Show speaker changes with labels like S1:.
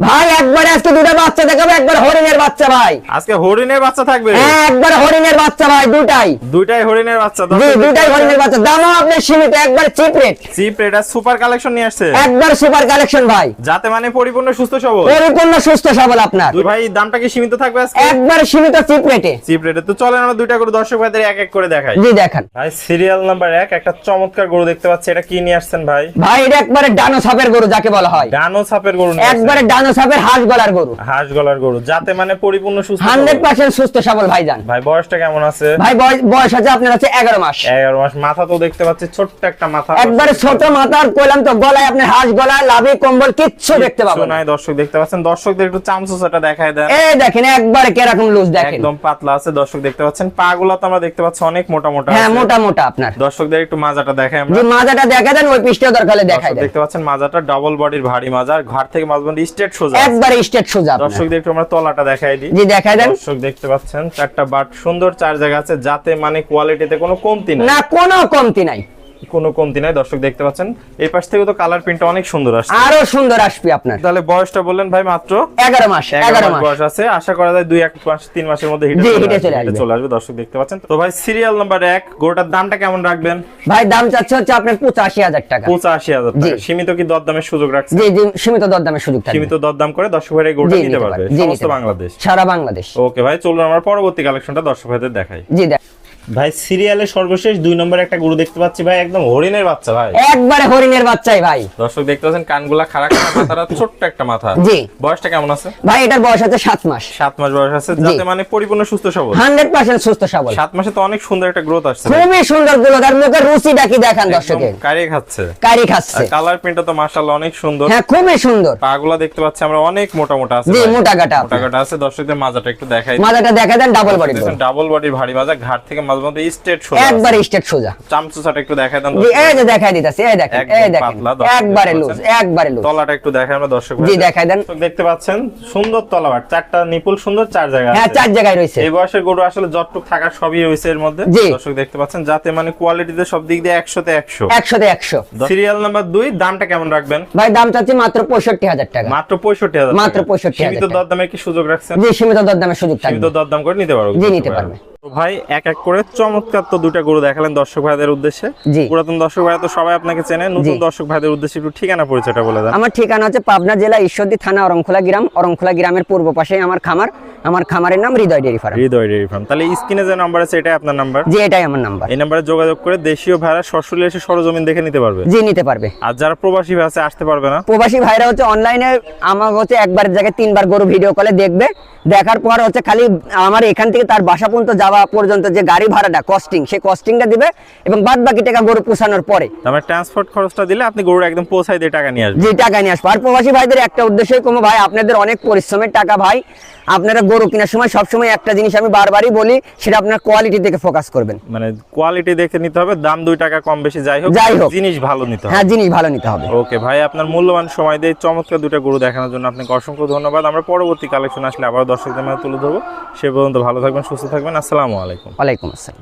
S1: ভাই একবারে আজকে দুটো বাচ্চা দেখাবো, একবার হরিণের বাচ্চা ভাই।
S2: আজকে হরিণের বাচ্চা থাকবে?
S1: হ্যাঁ একবার হরিণের বাচ্চা ভাই, দুটাই
S2: হরিণের বাচ্চা।
S1: জি দুটাই হরিণের বাচ্চা, দামও আপনি সীমিত, একবার চিপ রেট।
S2: চিপ রেট আর সুপার কালেকশন নিয়ে আসছে,
S1: একবার সুপার কালেকশন ভাই,
S2: যাতে মানে পরিপূর্ণ সুস্থ সবল।
S1: পরিপূর্ণ সুস্থ সবল আপনার।
S2: দুই ভাই দামটা কি সীমিত থাকবে আজকে?
S1: একবার সীমিত চিপ রেটে।
S2: চিপ রেটে তো চলেন আমরা দুইটা করে দর্শক ভাইদের এক এক করে দেখাই।
S1: জি দেখান
S2: ভাই সিরিয়াল নাম্বার 1 একটা চমৎকার গরু দেখতে পাচ্ছি, এটা কি নিয়ে আসছেন ভাই?
S1: ভাই এটা একবারে ডানো ছাপের গরু যাকে বলা হয়,
S2: ডানো ছাপের গরু নিয়ে আসছেন।
S1: একবারে ডানো ছাপের হাঁস গলার গরু,
S2: হাঁস গলার গরু, যাতে মানে পরিপূর্ণ সুস্থ
S1: 100% সুস্থ সবল ভাইজান।
S2: ভাই বয়সটা কেমন আছে?
S1: ভাই বয়স আছে আপনার আছে 11 মাস।
S2: 11 মাস। মাথা তো দেখতে পাচ্ছি ছোট্ট একটা মাথা,
S1: একবারে ছোট মাথার, কইলাম তো গলায় আপনি হাঁস গলা, লাভি কম্বল কিচ্ছু দেখতে পাবেন না।
S2: দর্শক দেখতে পাচ্ছেন, দর্শকদের একটু চামচুসাটা দেখায় দেন।
S1: এই দেখেন একবারে কিরকম লুজ দেখেন,
S2: একদম পাতলা আছে। দর্শক দেখতে পাচ্ছেন পাগুলো তো আমরা দেখতে পাচ্ছি অনেক মোটা মোটা।
S1: হ্যাঁ মোটা মোটা আপনার।
S2: দর্শকদের একটু মাজাটা দেখাই আমরা।
S1: যে মাজাটা দেখা দেন, ওই পিছটা দরকার হলে দেখাই দেন।
S2: দেখতে পাচ্ছেন মাজাটা ডাবল বডির ভারী মাজা, ঘাট থেকে মাঝবন্ধ স্ট্রেট সোজা,
S1: একবারে স্ট্রেট সোজা আপনার।
S2: দর্শকদের একটু আমরা তলাটা দেখাই দিই।
S1: জি দেখাই দেন।
S2: দর্শক দেখতে পাচ্ছেন চারটা বাট সুন্দর, চার জায়গা আছে, যাতে মানে কোয়ালিটিতে কোনো কমতি নাই,
S1: না কোনো কমতি নাই,
S2: কোনো কমতি নাই। দর্শক দেখতে পাচ্ছেন এই পাশ থেকে তো কালার প্রিন্টটা অনেক সুন্দর আসছে,
S1: আরো সুন্দর আসবে আপনার।
S2: তাহলে বয়সটা বললেন ভাই মাত্র
S1: 11 মাস। 11 মাস
S2: বয়স আছে, আশা করা যায় 2-1 মাস 3 মাসের মধ্যে হিটে চলে আসবে। দর্শক দেখতে পাচ্ছেন। তো ভাই সিরিয়াল নাম্বার 1 গরুটার দামটা কেমন রাখবেন?
S1: ভাই দাম চাচ্ছে হচ্ছে আপনার 85,000 টাকা।
S2: 85,000 টাকা। সীমিত কি দরদামের সুযোগ রাখছেন?
S1: জি জি সীমিত দরদামের সুযোগ থাকবে।
S2: সীমিত দরদাম করে দর্শক ভাই এই গরুটা নিতে পারবে সমস্ত বাংলাদেশ,
S1: সারা বাংলাদেশ।
S2: ওকে ভাই চলুন আমরা পরবর্তী কালেকশনটা দর্শক ভাইদের দেখাই।
S1: জি দেখ
S2: ভাই সিরিয়ালের সর্বশেষ 2 নম্বরে একটা গরু দেখতে পাচ্ছি ভাই, একদম হরিণের বাচ্চা ভাই,
S1: একবারে হরিণের বাচ্চাই ভাই।
S2: দর্শক দেখতে পাচ্ছেন কানগুলা খাড়া খাড়া, মাথাটা ছোট্ট একটা মাথা।
S1: জি
S2: বয়সটা কেমন আছে?
S1: ভাই এটার বয়স আছে 7 মাস।
S2: 7 মাস বয়স আছে, যাতে মানে পরিপূর্ণ সুস্থ সবল,
S1: 100% সুস্থ সবল।
S2: 7 মাসে তো অনেক সুন্দর একটা গ্রোথ আসছে,
S1: খুবই সুন্দর গুলো, তার মুখের রুচিটা কি দেখান দর্শকের,
S2: কারি খাচ্ছে,
S1: কারি খাচ্ছে।
S2: কালার প্রিন্টটা তো মাশাআল্লাহ অনেক সুন্দর।
S1: হ্যাঁ খুবই সুন্দর।
S2: পাগুলা দেখতে পাচ্ছি আমরা অনেক মোটা মোটা আছে।
S1: জি মোটা কাটা,
S2: মোটা কাটা আছে। দর্শকদের মাজাটা একটু দেখাই,
S1: মাজাটা দেখা দেন, ডাবল বডি,
S2: ডাবল বডির ভারী মাজা, ঘাট থেকে মাঝ মধ্যে স্ট্রেট সোজা,
S1: একবারে স্ট্রেট সোজা।
S2: চামচুসাটা একটু দেখাই দেন।
S1: এই যে দেখাই দিতেছি, এই দেখেন, এই দেখেন একবারে লুজ, একবারে লুজ।
S2: তলাটা একটু দেখাই আমরা দর্শক ভাই।
S1: জি দেখাই দেন।
S2: দেখতে পাচ্ছেন সুন্দর তলাবাট, চারটা নিপুল সুন্দর, 4 জায়গা আছে।
S1: হ্যাঁ 4 জায়গায় রয়েছে।
S2: এই বয়সের গরু আসলে যতটুক থাকার সবই রয়েছে এর মধ্যে। দর্শক দেখতে পাচ্ছেন, যাতে মানে কোয়ালিটিতে সব দিক দিয়ে 100 তে 100।
S1: 100 তে 100।
S2: সিরিয়াল নাম্বার 2 দামটা কেমন রাখবেন?
S1: ভাই দাম চাচ্ছি মাত্র 65,000 টাকা।
S2: মাত্র 65,000
S1: মাত্র 65,000।
S2: সীমিত দরদামের কি সুযোগ রাখছেন?
S1: জি সীমিত দরদামের সুযোগ থাকবে,
S2: সীমিত দরদাম করে নিতে পারবে।
S1: জি নিতে পারবে।
S2: তো ভাই এক এক করে চমৎকার তো দুটা গরু দেখালেন দর্শক ভাইদের উদ্দেশ্যে। পুরাতন দর্শক ভাইরা তো সবাই আপনাকে চেনে, নতুন দর্শক ভাইদের উদ্দেশ্যে একটু ঠিকানা পরিচয়টা বলে দেন।
S1: আমার ঠিকানা হচ্ছে পাবনা জেলা ঈশ্বরদী থানা অরংখোলা গ্রাম। অরংখোলা গ্রামের পূর্ব পাশে আমার খামার। আমার খামারের নাম হৃদয় ডেইরি ফার্ম।
S2: হৃদয় ডেইরি ফার্ম। তাহলে স্ক্রিনে যে নাম্বার আছে এটাই আপনার নাম্বার?
S1: জি এটাই আমার নাম্বার।
S2: এই নাম্বারে যোগাযোগ করে দেশীয় ভাইরা সরাসরি এসে সরজমিন দেখে নিতে পারবে?
S1: জি নিতে পারবে।
S2: আর যারা প্রবাসী ভাই আছে আসতে পারবে না?
S1: প্রবাসী ভাইরা হচ্ছে অনলাইনে আমার হচ্ছে একবারের জায়গায় 3 বার গরু ভিডিও কলে দেখবে, দেখার পর হচ্ছে খালি আমার এখান থেকে তার বাসা পর্যন্ত যাওয়া পর্যন্ত যে গাড়ি ভাড়াটা কস্টিং, সেই কস্টিংটা দিবে এবং বাদ বাকি টাকা গরু পোষানোর পরে
S2: আমরা ট্রান্সপোর্ট খরচটা দিলে আপনি গরু একদম পৌঁছাই দিয়ে টাকা নিয়ে আসবেন।
S1: জি টাকা নিয়ে আসবো। আর প্রবাসী ভাইদের একটা উদ্দেশ্যই কমো ভাই, আপনাদের অনেক পরিশ্রমের টাকা ভাই, আপনারা গরু কেনার সময় সবসময় একটা জিনিস আমি বারবারই বলি, সেটা আপনার কোয়ালিটি থেকে ফোকাস করবেন।
S2: মানে কোয়ালিটি দেখে নিতে হবে, দাম 2 টাকা কম বেশি যাই হোক জিনিস ভালো নিতে হবে।
S1: হ্যাঁ জিনিস ভালো নিতে হবে।
S2: ওকে ভাই আপনার মূল্যবান সময় দিয়ে চমৎকার দুটো গরু দেখানোর জন্য আপনাকে অসংখ্য ধন্যবাদ। আমরা পরবর্তী কালেকশন আসলে আবার দর্শকদের মাঝে তুলে ধরবো। সে পর্যন্ত ভালো থাকবেন, সুস্থ থাকবেন। আসসালামু আলাইকুম।
S1: ওয়ালাইকুম আসসালাম।